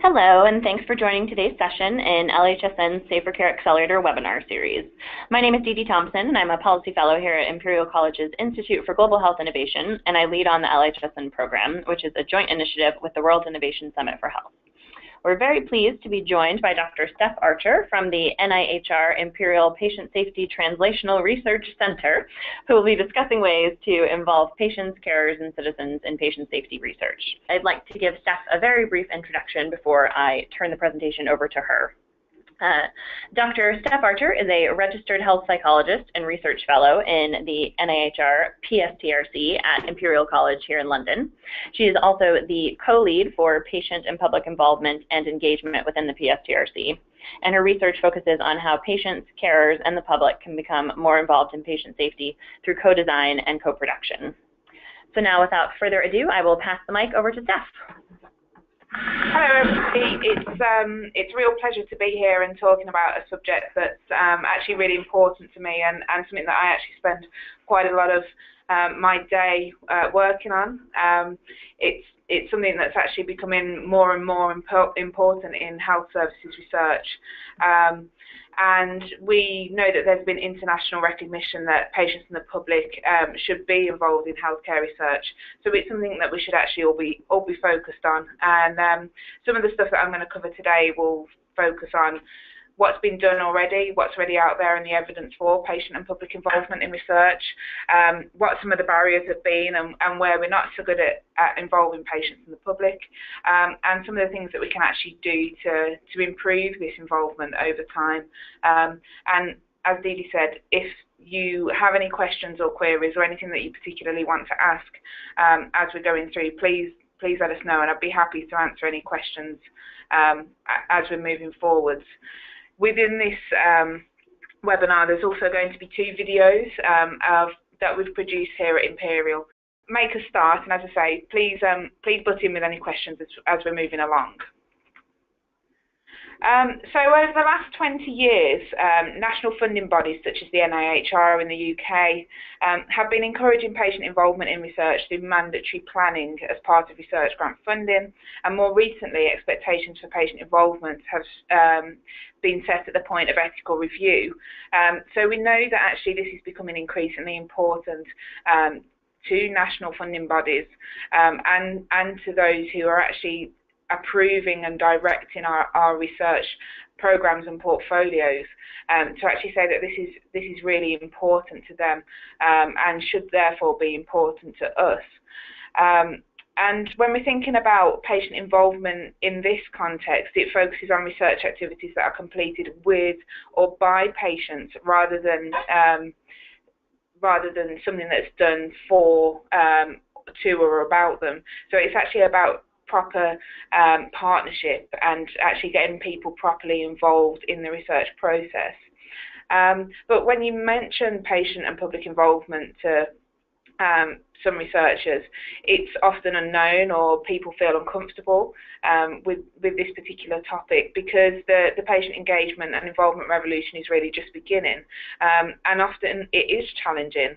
Hello, and thanks for joining today's session in LHSN's Safer Care Accelerator webinar series. My name is Dee Dee Thompson, and I'm a policy fellow here at Imperial College's Institute for Global Health Innovation, and I lead on the LHSN program, which is a joint initiative with the World Innovation Summit for Health. We're very pleased to be joined by Dr. Steph Archer from the NIHR Imperial Patient Safety Translational Research Center, who will be discussing ways to involve patients, carers, and citizens in patient safety research. I'd like to give Steph a very brief introduction before I turn the presentation over to her. Dr. Steph Archer is a registered health psychologist and research fellow in the NIHR PSTRC at Imperial College here in London. She is also the co-lead for patient and public involvement and engagement within the PSTRC, and her research focuses on how patients, carers, and the public can become more involved in patient safety through co-design and co-production. So now, without further ado, I will pass the mic over to Steph. Hello everybody, it's a real pleasure to be here and talking about a subject that's actually really important to me and something that I actually spend quite a lot of my day working on. It's something that's actually becoming more and more important in health services research. And we know that there's been international recognition that patients and the public should be involved in healthcare research. So it's something that we should actually all be focused on. And some of the stuff that I'm going to cover today will focus on what's been done already, what's already out there, and the evidence for patient and public involvement in research, what some of the barriers have been and where we're not so good at involving patients and the public, and some of the things that we can actually do to improve this involvement over time. And as Dee Dee said, if you have any questions or queries or anything that you particularly want to ask as we're going through, please let us know, and I'd be happy to answer any questions as we're moving forwards. Within this webinar, there's also going to be two videos that we've produced here at Imperial. Make a start, and as I say, please butt in with any questions as we're moving along. So over the last 20 years, national funding bodies such as the NIHR in the UK have been encouraging patient involvement in research through mandatory planning as part of research grant funding, and more recently expectations for patient involvement have been set at the point of ethical review. So we know that actually this is becoming increasingly important to national funding bodies and to those who are actually approving and directing our research programs and portfolios, to actually say that this is really important to them and should therefore be important to us. And when we're thinking about patient involvement in this context, it focuses on research activities that are completed with or by patients rather than something that's done for, to, or about them. So it's actually about proper partnership and actually getting people properly involved in the research process. But when you mention patient and public involvement to some researchers, it's often unknown, or people feel uncomfortable with this particular topic because the patient engagement and involvement revolution is really just beginning, and often it is challenging.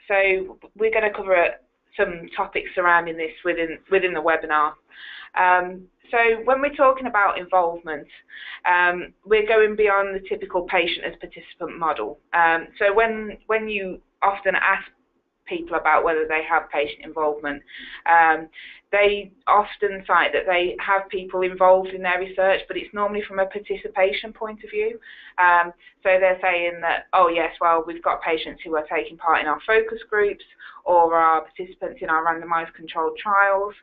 So we're going to cover some topics surrounding this within the webinar. So when we're talking about involvement, we're going beyond the typical patient as participant model. So when you often ask people about whether they have patient involvement, they often cite that they have people involved in their research, but it's normally from a participation point of view. So they're saying that, oh yes, well, we've got patients who are taking part in our focus groups or are participants in our randomized controlled trials.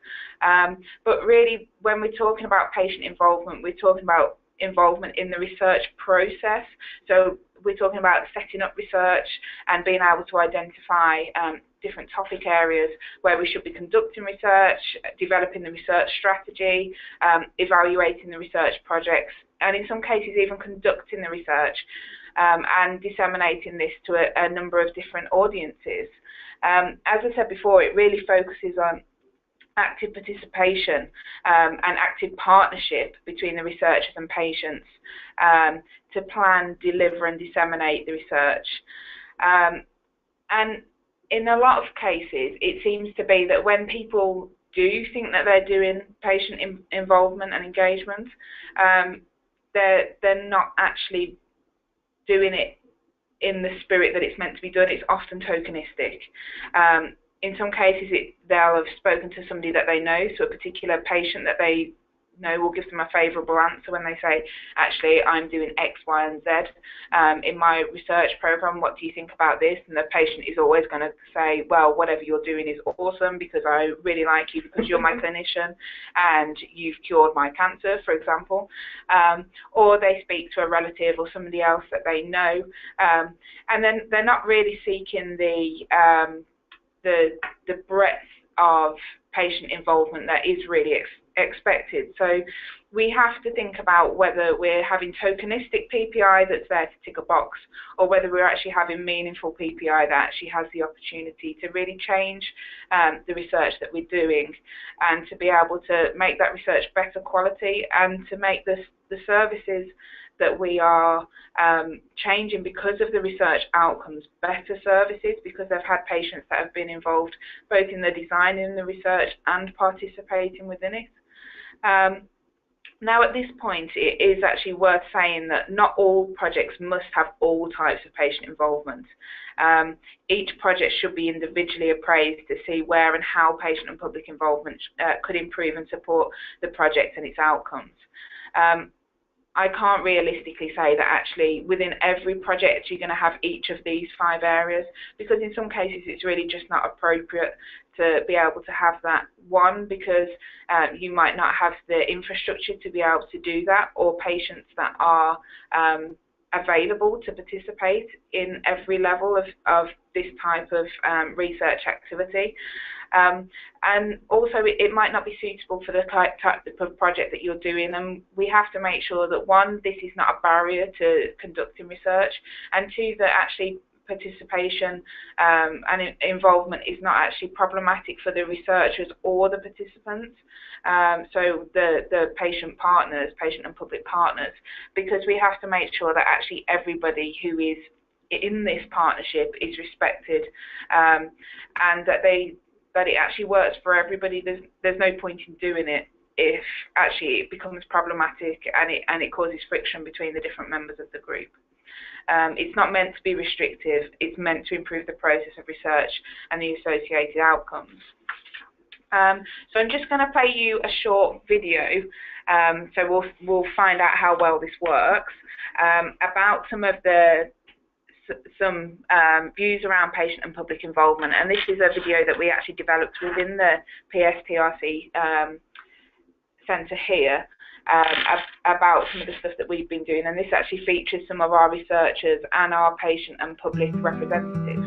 But really, when we're talking about patient involvement, we're talking about involvement in the research process. So we're talking about setting up research and being able to identify different topic areas where we should be conducting research, developing the research strategy, evaluating the research projects, and in some cases even conducting the research and disseminating this to a number of different audiences. As I said before, it really focuses on active participation and active partnership between the researchers and patients to plan, deliver and disseminate the research. And in a lot of cases, it seems to be that when people do think that they're doing patient involvement and engagement, they're not actually doing it in the spirit that it's meant to be done. It's often tokenistic. In some cases, they'll have spoken to somebody that they know, so a particular patient that they know will give them a favourable answer when they say, actually, I'm doing X, Y, and Z in my research programme. What do you think about this? And the patient is always going to say, well, whatever you're doing is awesome because I really like you because you're my clinician and you've cured my cancer, for example. Or they speak to a relative or somebody else that they know, and then they're not really seeking the breadth of patient involvement that is really expected. So we have to think about whether we're having tokenistic PPI that's there to tick a box, or whether we're actually having meaningful PPI that actually has the opportunity to really change the research that we're doing, and to be able to make that research better quality, and to make the services that we are changing because of the research outcomes better services, because they've had patients that have been involved both in the design in the research and participating within it. Now at this point it is actually worth saying that not all projects must have all types of patient involvement. Each project should be individually appraised to see where and how patient and public involvement could improve and support the project and its outcomes. I can't realistically say that actually within every project you're going to have each of these 5 areas, because in some cases it's really just not appropriate to be able to have that one, because you might not have the infrastructure to be able to do that, or patients that are available to participate in every level of this type of research activity. And also it might not be suitable for the type of project that you're doing, and we have to make sure that 1, this is not a barrier to conducting research, and 2, that actually participation and involvement is not actually problematic for the researchers or the participants, so the patient and public partners, because we have to make sure that actually everybody who is in this partnership is respected, and that it actually works for everybody. There's no point in doing it if actually it becomes problematic and it causes friction between the different members of the group. It's not meant to be restrictive, it's meant to improve the process of research and the associated outcomes. So I'm just going to play you a short video, so we'll find out how well this works, about some views around patient and public involvement. And this is a video that we actually developed within the PSTRC centre here, about some of the stuff that we've been doing, and this actually features some of our researchers and our patient and public representatives.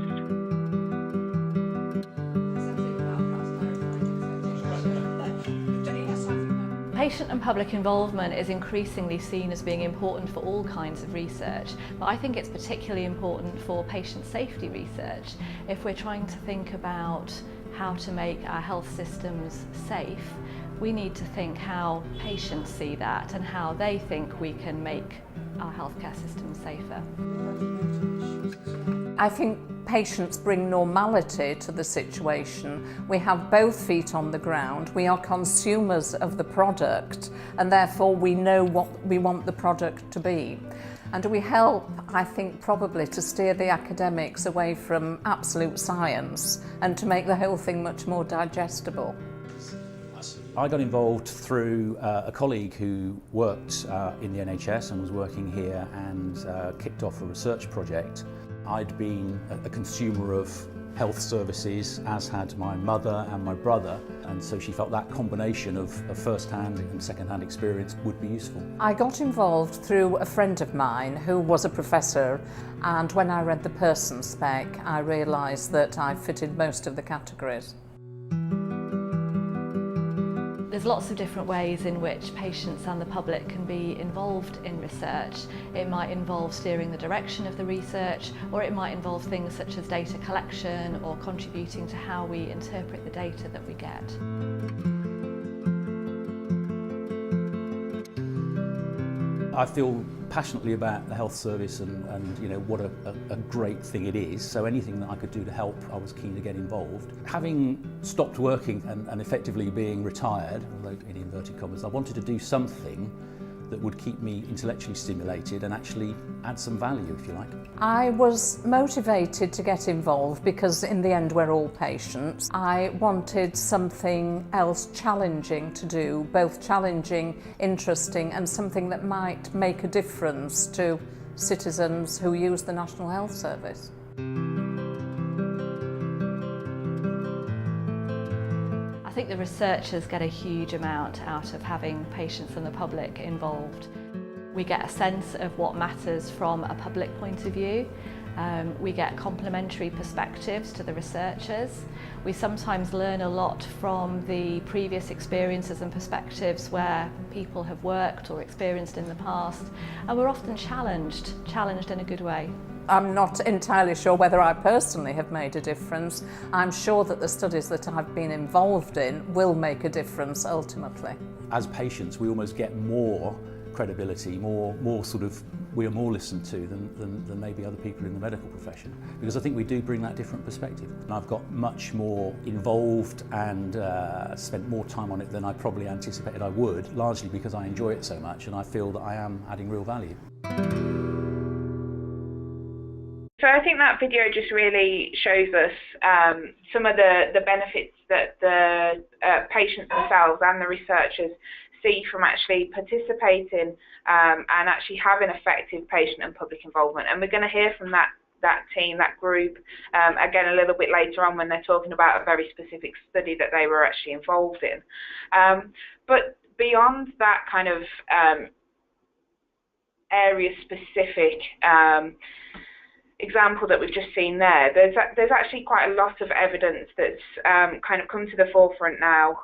Patient and public involvement is increasingly seen as being important for all kinds of research, but I think it's particularly important for patient safety research. If we're trying to think about how to make our health systems safe, we need to think how patients see that and how they think we can make our healthcare systems safer. I think patients bring normality to the situation. We have both feet on the ground. We are consumers of the product, and therefore we know what we want the product to be. And we help, I think, probably to steer the academics away from absolute science and to make the whole thing much more digestible. I got involved through a colleague who worked in the NHS and was working here, and kicked off a research project. I'd been a consumer of health services, as had my mother and my brother, and so she felt that combination of first-hand and second-hand experience would be useful. I got involved through a friend of mine who was a professor, and when I read the person spec, I realised that I fitted most of the categories. There's lots of different ways in which patients and the public can be involved in research. It might involve steering the direction of the research, or it might involve things such as data collection or contributing to how we interpret the data that we get. I feel passionately about the health service and you know what a great thing it is, so anything that I could do to help, I was keen to get involved. Having stopped working and effectively being retired, although in inverted commas, I wanted to do something that would keep me intellectually stimulated and actually add some value, if you like. I was motivated to get involved because in the end we're all patients. I wanted something else challenging to do, both challenging, interesting, and something that might make a difference to citizens who use the National Health Service. I think the researchers get a huge amount out of having patients and the public involved. We get a sense of what matters from a public point of view. We get complementary perspectives to the researchers. We sometimes learn a lot from the previous experiences and perspectives where people have worked or experienced in the past, and we're often challenged in a good way. I'm not entirely sure whether I personally have made a difference. I'm sure that the studies that I've been involved in will make a difference ultimately. As patients, we almost get more credibility, more sort of, we are more listened to than maybe other people in the medical profession, because I think we do bring that different perspective. And I've got much more involved and spent more time on it than I probably anticipated I would, largely because I enjoy it so much and I feel that I am adding real value. So I think that video just really shows us some of the benefits that the patients themselves and the researchers see from actually participating and actually having effective patient and public involvement. And we're going to hear from that team, that group, again a little bit later on when they're talking about a very specific study that they were actually involved in. But beyond that kind of area-specific example that we've just seen there, there's actually quite a lot of evidence that's kind of come to the forefront now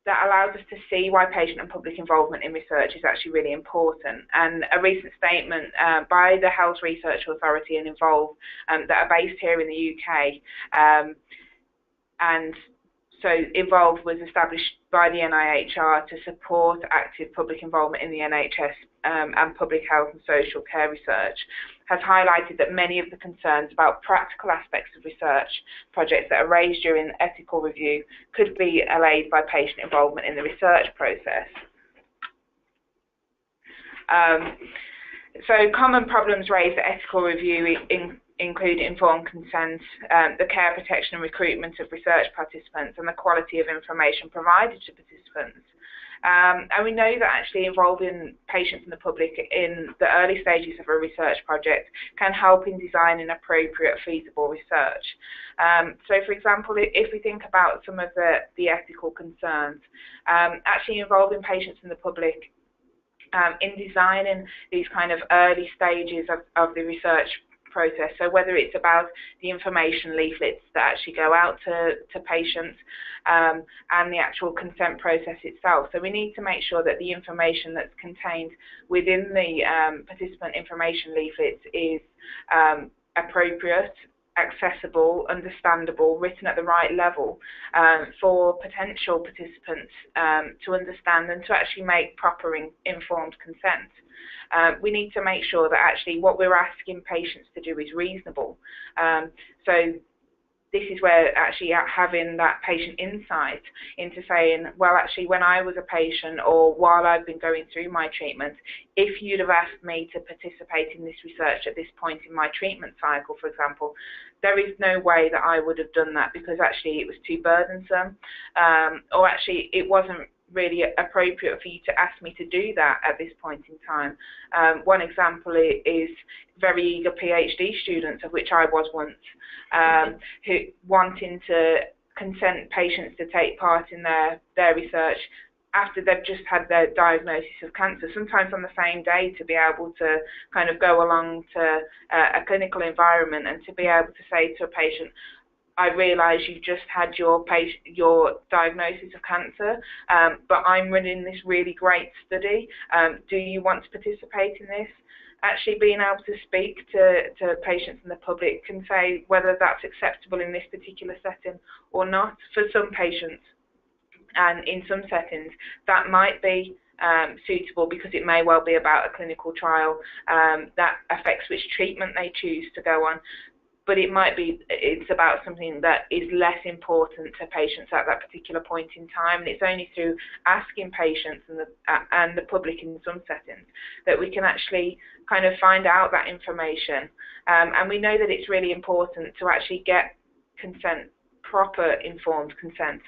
that allows us to see why patient and public involvement in research is actually really important. And a recent statement by the Health Research Authority and Involve that are based here in the UK, and so Involve was established by the NIHR to support active public involvement in the NHS and public health and social care research, has highlighted that many of the concerns about practical aspects of research projects that are raised during ethical review could be allayed by patient involvement in the research process. So common problems raised at ethical review include informed consent, the care, protection and recruitment of research participants, and the quality of information provided to participants. And we know that actually involving patients and the public in the early stages of a research project can help in designing appropriate, feasible research. So for example, if we think about some of the ethical concerns, actually involving patients and the public in designing these kind of early stages of the research process, so whether it's about the information leaflets that actually go out to patients and the actual consent process itself. So we need to make sure that the information that's contained within the participant information leaflets is appropriate, accessible, understandable, written at the right level for potential participants to understand and to actually make proper informed consent. We need to make sure that actually what we're asking patients to do is reasonable. So this is where actually having that patient insight into saying, well, actually, when I was a patient or while I've been going through my treatment, if you'd have asked me to participate in this research at this point in my treatment cycle, for example, there is no way that I would have done that because actually it was too burdensome, or actually it wasn't really appropriate for you to ask me to do that at this point in time. One example is very eager PhD students, of which I was once, who wanting to consent patients to take part in their research after they've just had their diagnosis of cancer, sometimes on the same day, to be able to kind of go along to a clinical environment and to be able to say to a patient, I realise you've just had your diagnosis of cancer, but I'm running this really great study. Do you want to participate in this? Actually being able to speak to patients and the public can say whether that's acceptable in this particular setting or not. For some patients and in some settings, that might be suitable, because it may well be about a clinical trial that affects which treatment they choose to go on. But it's about something that is less important to patients at that particular point in time, and it's only through asking patients and the public in some settings that we can actually kind of find out that information. And we know that it's really important to actually get consent, proper informed consent,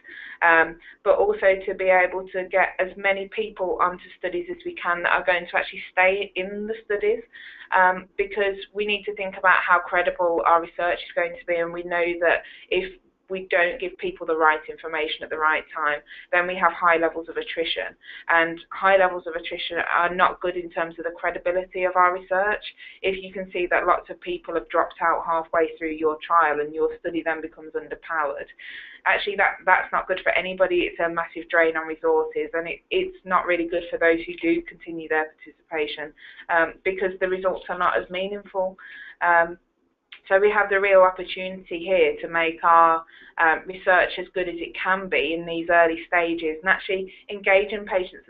but also to be able to get as many people onto studies as we can that are going to actually stay in the studies, because we need to think about how credible our research is going to be, and we know that if we don't give people the right information at the right time, then we have high levels of attrition. And high levels of attrition are not good in terms of the credibility of our research. If you can see that lots of people have dropped out halfway through your trial and your study then becomes underpowered, actually that's not good for anybody. It's a massive drain on resources, and it's not really good for those who do continue their participation, because the results are not as meaningful. So we have the real opportunity here to make our research as good as it can be in these early stages, and actually engaging patients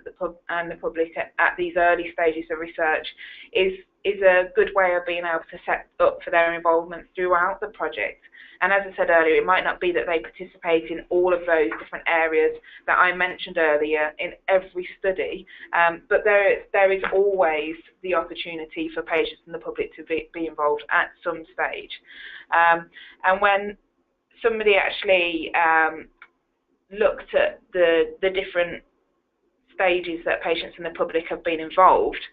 and the public at these early stages of research is a good way of being able to set up for their involvement throughout the project. And as I said earlier, it might not be that they participate in all of those different areas that I mentioned earlier in every study, but there is always the opportunity for patients and the public to be involved at some stage. And when somebody actually looked at the different stages that patients and the public have been involved,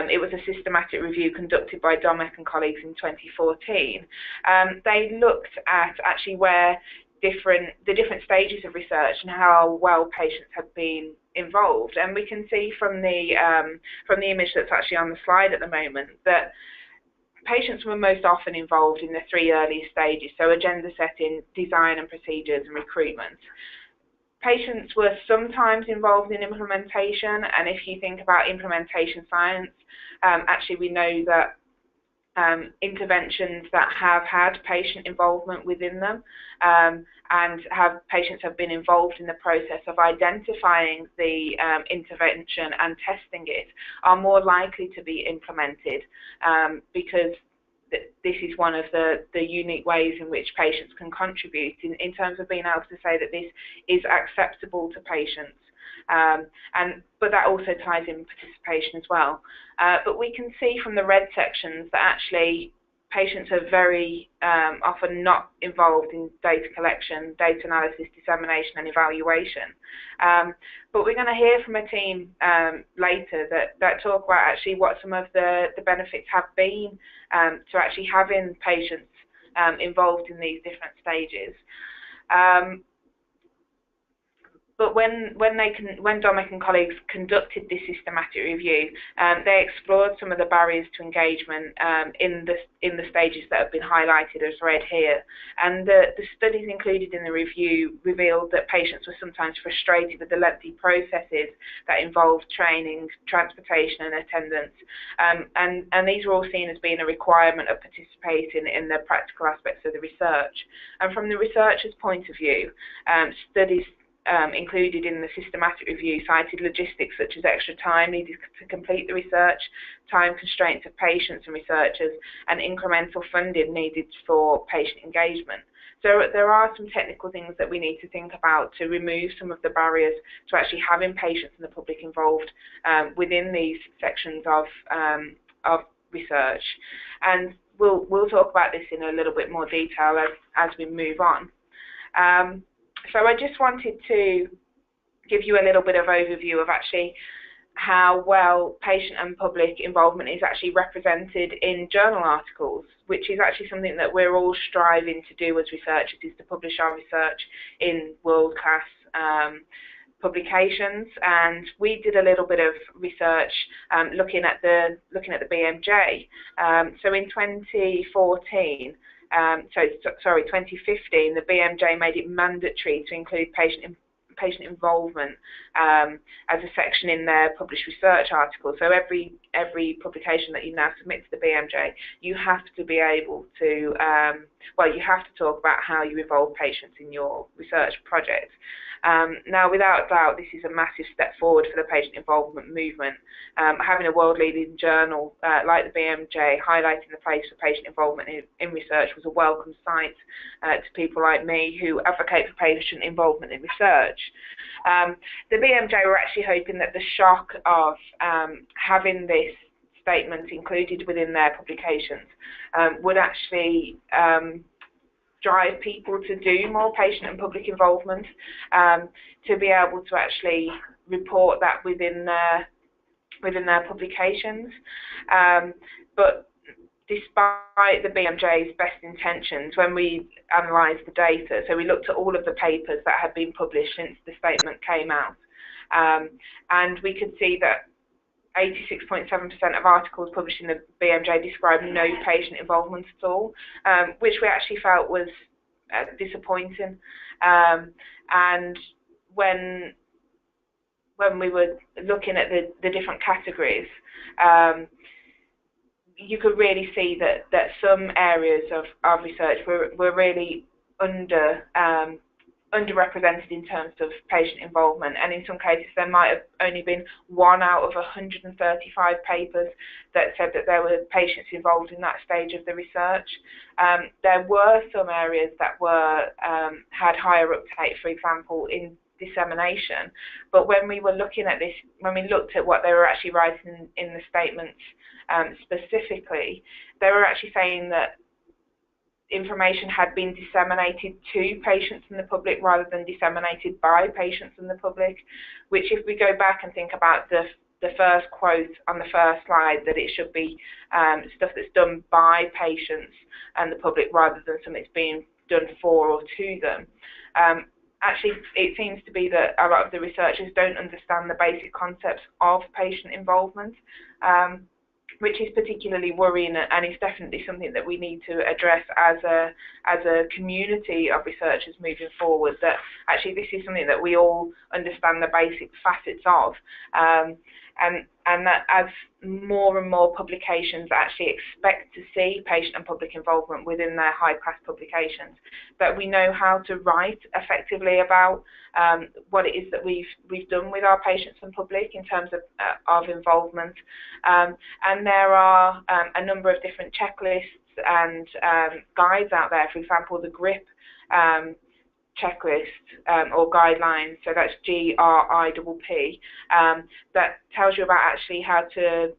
it was a systematic review conducted by Domek and colleagues in 2014. They looked at actually where the different stages of research and how well patients have been involved, and we can see from the image that's actually on the slide at the moment that patients were most often involved in the three earliest stages, so agenda setting, design and procedures, and recruitment. Patients were sometimes involved in implementation, and if you think about implementation science, actually we know that interventions that have had patient involvement within them and patients have been involved in the process of identifying the intervention and testing it are more likely to be implemented, because this is one of the unique ways in which patients can contribute in terms of being able to say that this is acceptable to patients. But that also ties in participation as well. But we can see from the red sections that actually patients are very often not involved in data collection, data analysis, dissemination and evaluation. But we're going to hear from a team later that talk about actually what some of the benefits have been to actually having patients involved in these different stages. But when Domek and colleagues conducted this systematic review, they explored some of the barriers to engagement in the stages that have been highlighted as red here. And the studies included in the review revealed that patients were sometimes frustrated with the lengthy processes that involved training, transportation and attendance. And these were all seen as being a requirement of participating in the practical aspects of the research. And from the researcher's point of view, studies included in the systematic review cited logistics such as extra time needed to complete the research, time constraints of patients and researchers, and incremental funding needed for patient engagement. So there are some technical things that we need to think about to remove some of the barriers to actually having patients and the public involved within these sections of research. And we'll talk about this in a little bit more detail as we move on. So I just wanted to give you a little bit of overview of actually how well patient and public involvement is actually represented in journal articles, which is actually something that we're all striving to do as researchers, is to publish our research in world-class publications. And we did a little bit of research looking at the BMJ. So in 2015, the BMJ made it mandatory to include patient involvement as a section in their published research article. So every publication that you now submit to the BMJ, you have to be able to well, you have to talk about how you involve patients in your research project. Now, without doubt, this is a massive step forward for the patient involvement movement. Having a world-leading journal like the BMJ highlighting the place for patient involvement in research was a welcome sight to people like me who advocate for patient involvement in research. The BMJ were actually hoping that the shock of having this statement included within their publications would actually drive people to do more patient and public involvement, to be able to actually report that within their publications. But despite the BMJ's best intentions, when we analysed the data, so we looked at all of the papers that had been published since the statement came out, and we could see that 86.7% of articles published in the BMJ described no patient involvement at all, which we actually felt was disappointing. And when we were looking at the different categories, you could really see that some areas of research were really underrepresented in terms of patient involvement, and in some cases there might have only been 1 out of 135 papers that said that there were patients involved in that stage of the research. There were some areas that were had higher uptake, for example, in dissemination, but when we were looking at this, when we looked at what they were actually writing in the statements specifically, they were actually saying that information had been disseminated to patients and the public rather than disseminated by patients and the public, which if we go back and think about the first quote on the first slide, that it should be stuff that's done by patients and the public rather than something that's being done for or to them. Actually, it seems to be that a lot of the researchers don't understand the basic concepts of patient involvement, which is particularly worrying, and is definitely something that we need to address as a community of researchers moving forward, that actually this is something that we all understand the basic facets of, and that as more and more publications actually expect to see patient and public involvement within their high-class publications, that we know how to write effectively about what it is that we've done with our patients and public in terms of involvement. And there are a number of different checklists and guides out there. For example, the GRIP checklist or guidelines, so that's GRIPP, that tells you about actually how to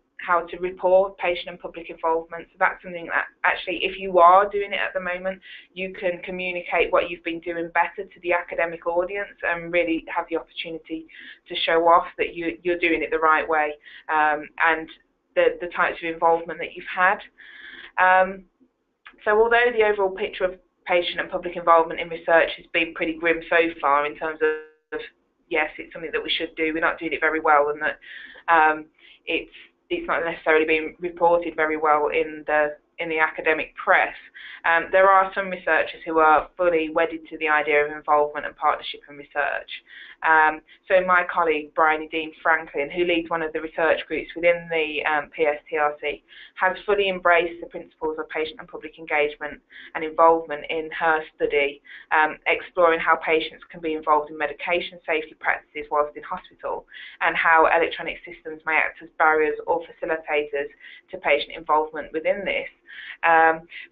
report patient and public involvement. So that's something that actually, if you are doing it at the moment, you can communicate what you've been doing better to the academic audience and really have the opportunity to show off that you're doing it the right way, and the types of involvement that you've had. So although the overall picture of patient and public involvement in research has been pretty grim so far in terms of, yes, it's something that we should do, we're not doing it very well, and that it's not necessarily being reported very well in the academic press. There are some researchers who are fully wedded to the idea of involvement and partnership in research. So my colleague Bryony Dean Franklin, who leads one of the research groups within the PSTRC, has fully embraced the principles of patient and public engagement and involvement in her study, exploring how patients can be involved in medication safety practices whilst in hospital, and how electronic systems may act as barriers or facilitators to patient involvement within this.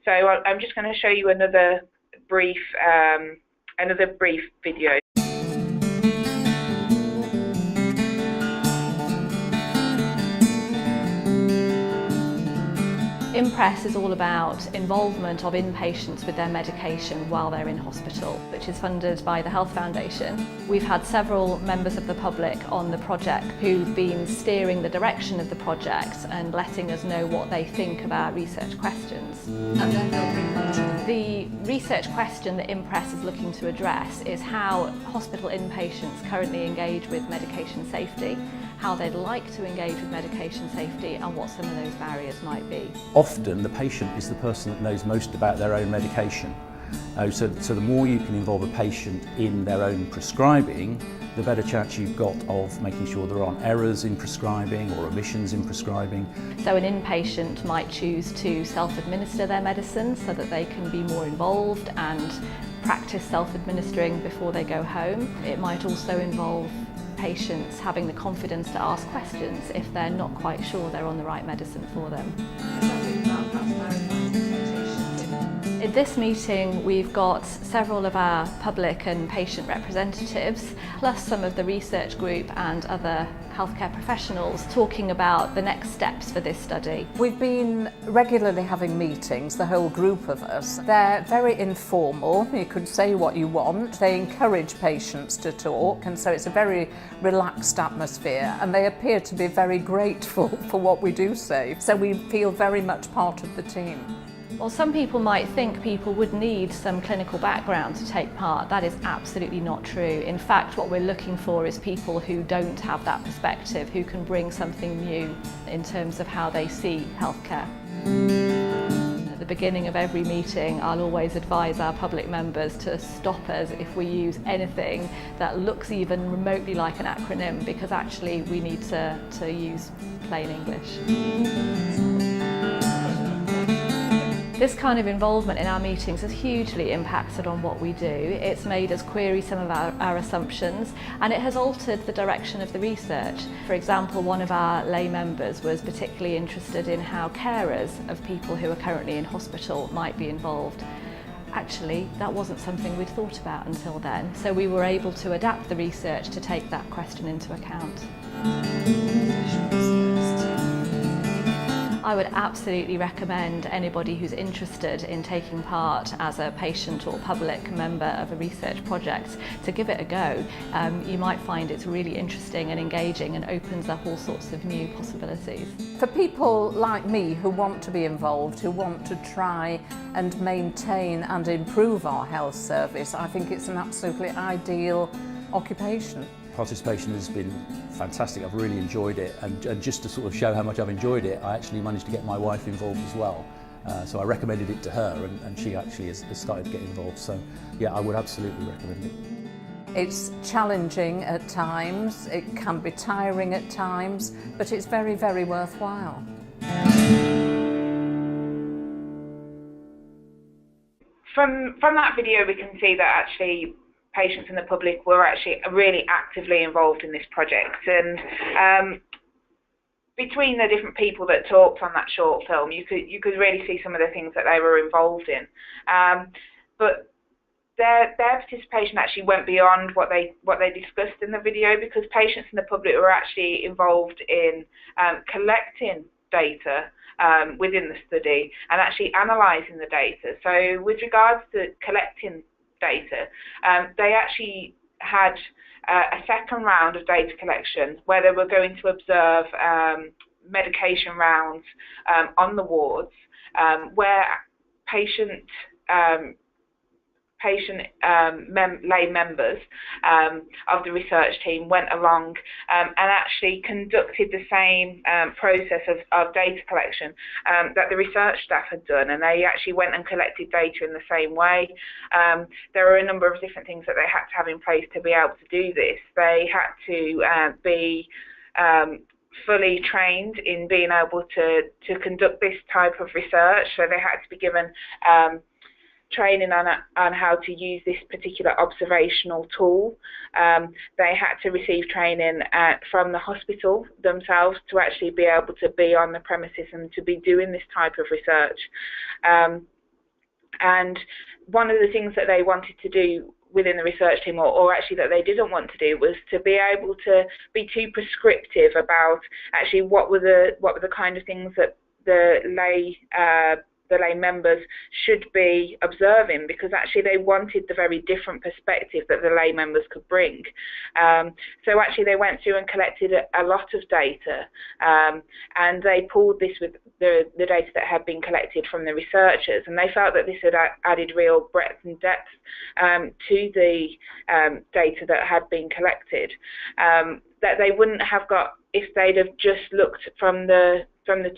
So I'm just going to show you another brief video. IMPRESS is all about involvement of inpatients with their medication while they're in hospital, which is funded by the Health Foundation. We've had several members of the public on the project who've been steering the direction of the project and letting us know what they think about research questions. The research question that IMPRESS is looking to address is how hospital inpatients currently engage with medication safety, how they'd like to engage with medication safety, and what some of those barriers might be. Often the patient is the person that knows most about their own medication. So the more you can involve a patient in their own prescribing, the better chance you've got of making sure there aren't errors in prescribing or omissions in prescribing. So an inpatient might choose to self-administer their medicine so that they can be more involved and practice self-administering before they go home. It might also involve patients having the confidence to ask questions if they're not quite sure they're on the right medicine for them. In this meeting, we've got several of our public and patient representatives, plus some of the research group and other healthcare professionals talking about the next steps for this study. We've been regularly having meetings, the whole group of us. They're very informal, you could say what you want. They encourage patients to talk, and so it's a very relaxed atmosphere, and they appear to be very grateful for what we do say. So we feel very much part of the team. Well, some people might think people would need some clinical background to take part. That is absolutely not true. In fact, what we're looking for is people who don't have that perspective, who can bring something new in terms of how they see healthcare. At the beginning of every meeting, I'll always advise our public members to stop us if we use anything that looks even remotely like an acronym, because actually we need to use plain English. This kind of involvement in our meetings has hugely impacted on what we do. It's made us query some of our assumptions, and it has altered the direction of the research. For example, one of our lay members was particularly interested in how carers of people who are currently in hospital might be involved. Actually, that wasn't something we'd thought about until then, so we were able to adapt the research to take that question into account. I would absolutely recommend anybody who's interested in taking part as a patient or public member of a research project to give it a go. You might find it's really interesting and engaging and opens up all sorts of new possibilities. For people like me who want to be involved, who want to try and maintain and improve our health service, I think it's an absolutely ideal occupation. Participation has been fantastic. I've really enjoyed it, and just to sort of show how much I've enjoyed it, I actually managed to get my wife involved as well. So I recommended it to her, and she actually has started to get involved. So yeah, I would absolutely recommend it. It's challenging at times, it can be tiring at times, but it's very, very worthwhile. From that video, we can see that actually patients and the public were actually really actively involved in this project, and between the different people that talked on that short film, you could really see some of the things that they were involved in. But their participation actually went beyond what they discussed in the video, because patients and the public were actually involved in collecting data within the study and actually analysing the data. So with regards to collecting data, they actually had a second round of data collection where they were going to observe medication rounds on the wards, where lay members of the research team went along and actually conducted the same process of data collection that the research staff had done, and they actually went and collected data in the same way. There were a number of different things that they had to have in place to be able to do this. They had to be fully trained in being able to conduct this type of research, so they had to be given training on how to use this particular observational tool. They had to receive training from the hospital themselves to actually be able to be on the premises and to be doing this type of research. And one of the things that they wanted to do within the research team, or actually that they didn't want to do, was to be able to be too prescriptive about actually what were the kind of things that the lay members should be observing, because actually they wanted the very different perspective that the lay members could bring. So actually they went through and collected a lot of data, and they pulled this with the data that had been collected from the researchers, and they felt that this had added real breadth and depth to the data that had been collected, that they wouldn't have got if they'd have just looked from the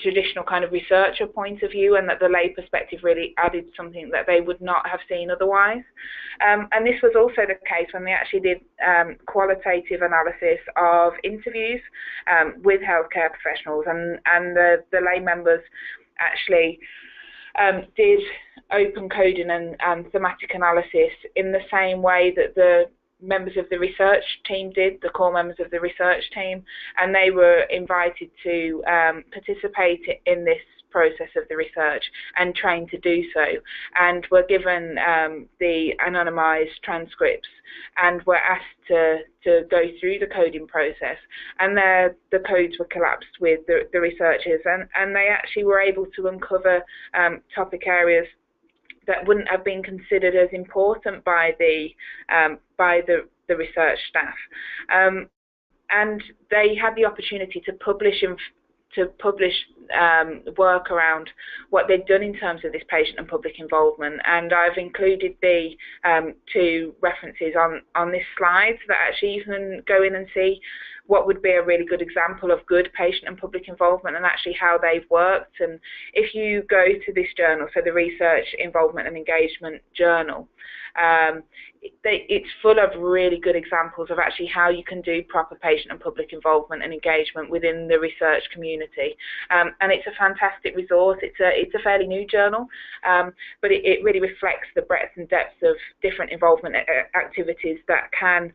traditional kind of researcher point of view, and that the lay perspective really added something that they would not have seen otherwise. And this was also the case when they actually did qualitative analysis of interviews with healthcare professionals, and the lay members actually did open coding and thematic analysis in the same way that the members of the research team did, the core members of the research team, and they were invited to participate in this process of the research and trained to do so, and were given the anonymised transcripts and were asked to go through the coding process, and the codes were collapsed with the researchers, and they actually were able to uncover topic areas that wouldn't have been considered as important by the research staff, and they had the opportunity to publish work around what they'd done in terms of this patient and public involvement. And I've included the two references on this slide, so that actually you can go in and see what would be a really good example of good patient and public involvement, and actually how they've worked. And if you go to this journal, so the Research Involvement and Engagement Journal, it's full of really good examples of actually how you can do proper patient and public involvement and engagement within the research community. And it's a fantastic resource. It's a fairly new journal, but it really reflects the breadth and depth of different involvement activities that can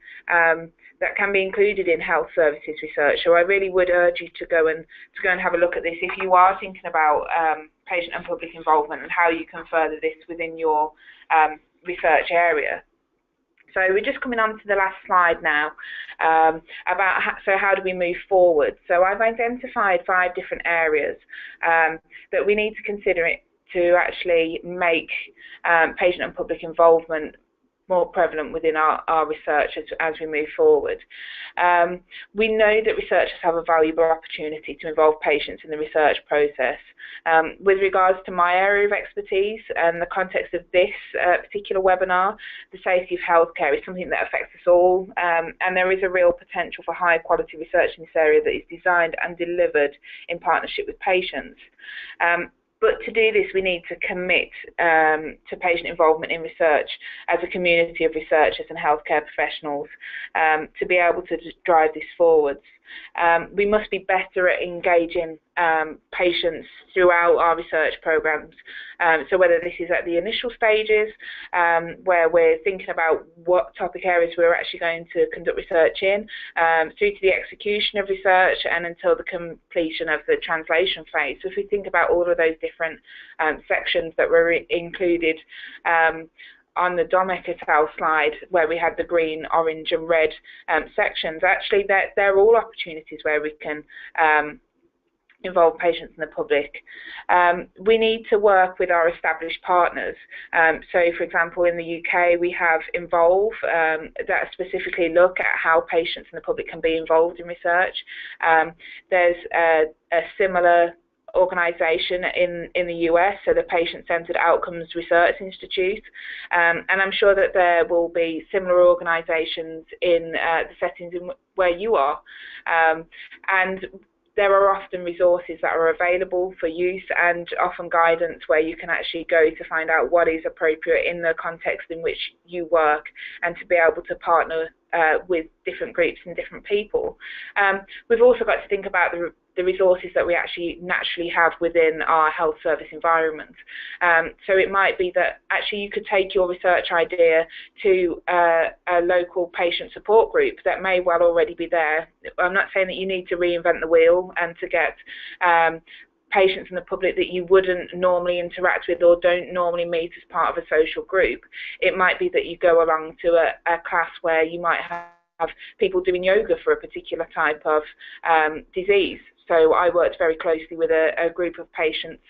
be included in health services research. So I really would urge you to go and have a look at this if you are thinking about patient and public involvement and how you can further this within your research area. So we're just coming on to the last slide now, about how do we move forward. So I've identified 5 different areas that we need to consider it to actually make patient and public involvement more prevalent within our research as we move forward. We know that researchers have a valuable opportunity to involve patients in the research process. With regards to my area of expertise and the context of this particular webinar, the safety of healthcare is something that affects us all, and there is a real potential for high quality research in this area that is designed and delivered in partnership with patients. But to do this, we need to commit to patient involvement in research as a community of researchers and healthcare professionals to be able to drive this forwards. We must be better at engaging patients throughout our research programs. So whether this is at the initial stages, where we're thinking about what topic areas we're actually going to conduct research in, through to the execution of research and until the completion of the translation phase. So if we think about all of those different sections that were included on the Domek et al. Slide, where we had the green, orange and red sections, actually they're all opportunities where we can involve patients and the public. We need to work with our established partners. So, for example, in the UK, we have Involve that specifically look at how patients and the public can be involved in research. There's a similar organisation in the US, so the Patient-Centered Outcomes Research Institute, and I'm sure that there will be similar organisations in the settings where you are, and there are often resources that are available for use and often guidance where you can actually go to find out what is appropriate in the context in which you work and to be able to partner with different groups and different people. We've also got to think about the resources that we actually naturally have within our health service environment. So it might be that actually you could take your research idea to a local patient support group that may well already be there. I'm not saying that you need to reinvent the wheel and to get patients in the public that you wouldn't normally interact with or don't normally meet as part of a social group. It might be that you go along to a class where you might have people doing yoga for a particular type of disease. So I worked very closely with a group of patients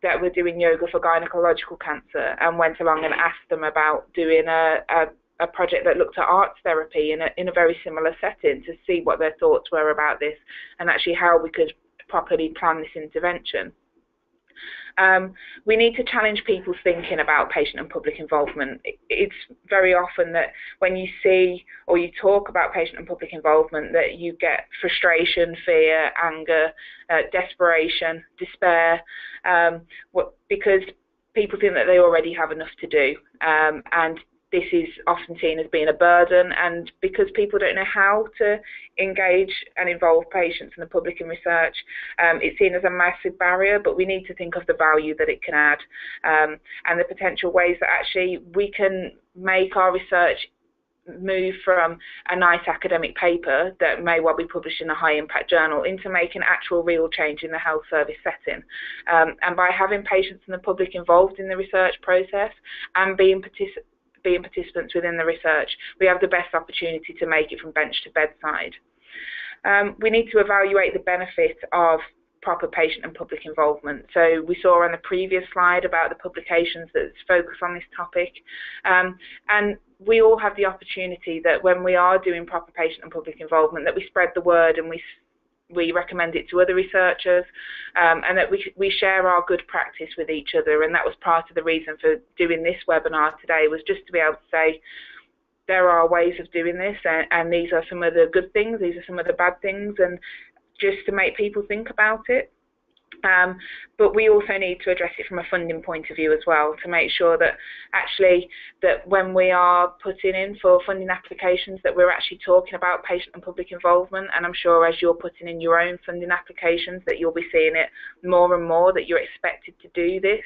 that were doing yoga for gynecological cancer and went along and asked them about doing a project that looked at arts therapy in a very similar setting to see what their thoughts were about this and actually how we could properly plan this intervention. We need to challenge people's thinking about patient and public involvement. It's very often that when you see or you talk about patient and public involvement that you get frustration, fear, anger, desperation, despair, because people think that they already have enough to do, and this is often seen as being a burden, and because people don't know how to engage and involve patients and the public in research, it's seen as a massive barrier, but we need to think of the value that it can add, and the potential ways that actually we can make our research move from a nice academic paper that may well be published in a high impact journal into making actual real change in the health service setting. And by having patients and the public involved in the research process and being participants within the research, we have the best opportunity to make it from bench to bedside. We need to evaluate the benefit of proper patient and public involvement. So we saw on the previous slide about the publications that focus on this topic, and we all have the opportunity that when we are doing proper patient and public involvement, that we spread the word and we recommend it to other researchers, and that we share our good practice with each other. And that was part of the reason for doing this webinar today, was just to be able to say there are ways of doing this, and these are some of the good things, these are some of the bad things, and just to make people think about it. But we also need to address it from a funding point of view as well, to make sure that actually that when we are putting in for funding applications that we're actually talking about patient and public involvement. And I'm sure as you're putting in your own funding applications that you'll be seeing it more and more, that you're expected to do this.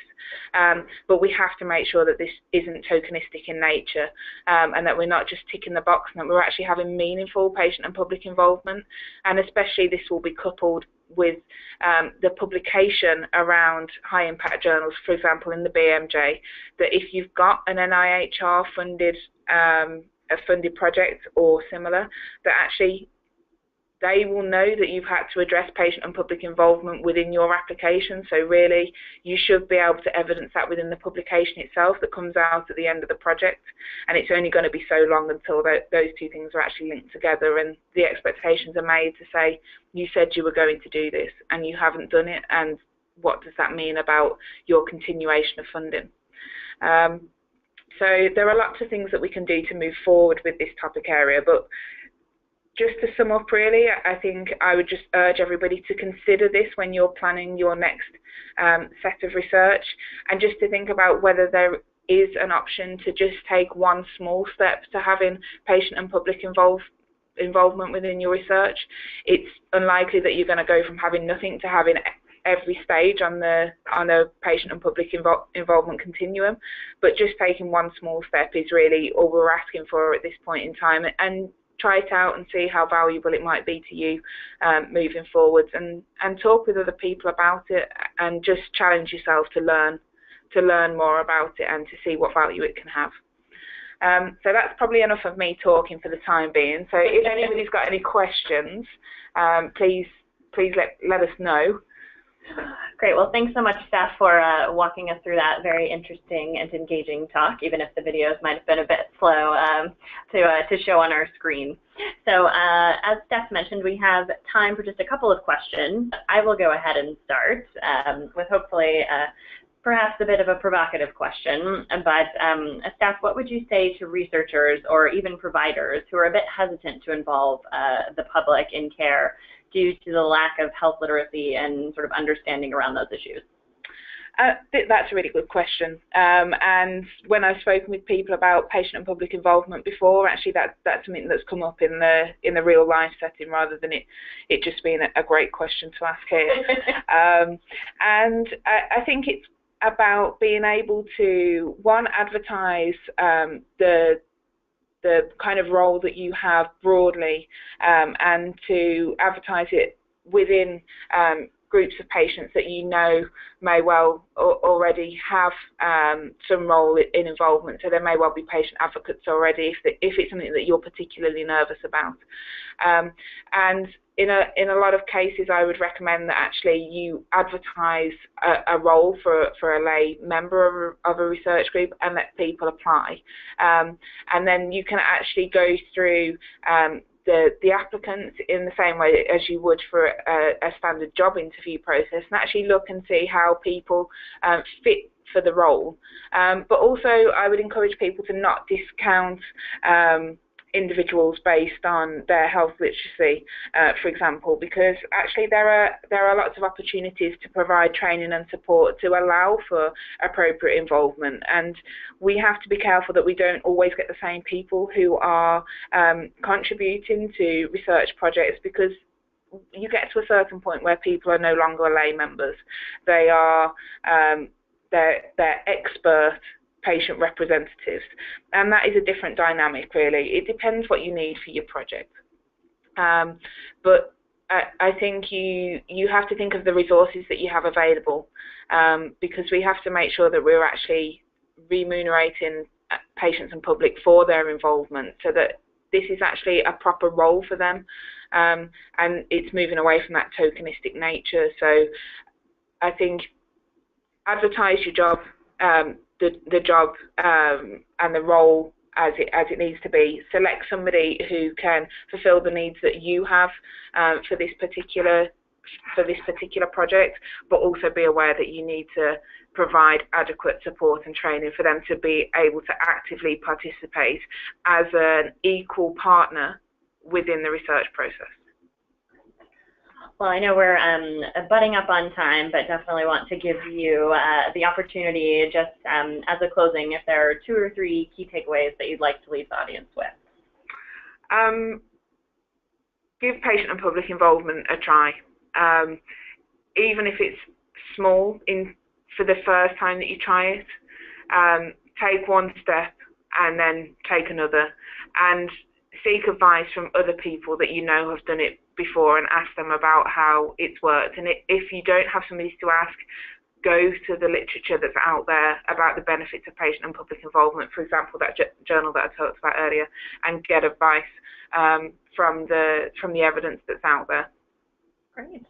But we have to make sure that this isn't tokenistic in nature, and that we're not just ticking the box, and that we're actually having meaningful patient and public involvement. And especially this will be coupled with the publication around high impact journals, for example in the BMJ, that if you've got an NIHR funded project or similar, that actually they will know that you've had to address patient and public involvement within your application. So really you should be able to evidence that within the publication itself that comes out at the end of the project, and it's only going to be so long until those two things are actually linked together and the expectations are made to say, you said you were going to do this and you haven't done it, and what does that mean about your continuation of funding? So there are lots of things that we can do to move forward with this topic area, but just to sum up really, I think I would just urge everybody to consider this when you're planning your next set of research, and just to think about whether there is an option to just take one small step to having patient and public involvement within your research. It's unlikely that you're going to go from having nothing to having every stage on the patient and public involvement continuum, but just taking one small step is really all we're asking for at this point in time, and try it out and see how valuable it might be to you moving forwards, and talk with other people about it, and just challenge yourself to learn more about it and to see what value it can have. So that's probably enough of me talking for the time being. So if anybody's got any questions, please let us know. Great. Well, thanks so much, Steph, for walking us through that very interesting and engaging talk, even if the videos might have been a bit slow to show on our screen. So as Steph mentioned, we have time for just a couple of questions. I will go ahead and start with hopefully perhaps a bit of a provocative question, but Steph, what would you say to researchers or even providers who are a bit hesitant to involve the public in care due to the lack of health literacy and sort of understanding around those issues? That's a really good question. And when I've spoken with people about patient and public involvement before, actually that's something that's come up in the real life setting, rather than it just being a great question to ask here. And I think it's about being able to, one, advertise the kind of role that you have broadly, and to advertise it within groups of patients that you know may well already have some role in involvement. So there may well be patient advocates already if it's something that you're particularly nervous about. And in a lot of cases, I would recommend that actually you advertise a role for a lay member of a research group and let people apply. And then you can actually go through the applicants in the same way as you would for a standard job interview process, and actually look and see how people fit for the role. But also I would encourage people to not discount individuals based on their health literacy, for example, because actually there are lots of opportunities to provide training and support to allow for appropriate involvement, and we have to be careful that we don't always get the same people who are contributing to research projects, because you get to a certain point where people are no longer lay members. They are they're expert patient representatives, and that is a different dynamic really. It depends what you need for your project, but I think you have to think of the resources that you have available, because we have to make sure that we're actually remunerating patients and public for their involvement, so that this is actually a proper role for them, and it's moving away from that tokenistic nature. So I think advertise your job, the job and the role as it needs to be. Select somebody who can fulfil the needs that you have for this particular project, but also be aware that you need to provide adequate support and training for them to be able to actively participate as an equal partner within the research process. Well, I know we're butting up on time, but definitely want to give you the opportunity, just as a closing, if there are 2 or 3 key takeaways that you'd like to leave the audience with. Give patient and public involvement a try, even if it's small for the first time that you try it. Take one step and then take another, and seek advice from other people that you know have done it before and ask them about how it's worked. And if you don't have somebody to ask, go to the literature that's out there about the benefits of patient and public involvement, for example, that journal that I talked about earlier, and get advice from the evidence that's out there. Great.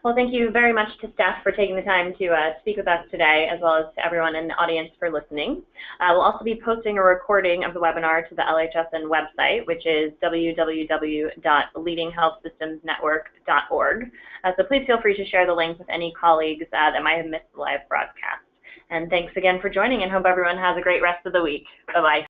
Well, thank you very much to Steph for taking the time to speak with us today, as well as to everyone in the audience for listening. We'll also be posting a recording of the webinar to the LHSN website, which is www.leadinghealthsystemsnetwork.org. So please feel free to share the link with any colleagues that might have missed the live broadcast. And thanks again for joining, and hope everyone has a great rest of the week. Bye-bye.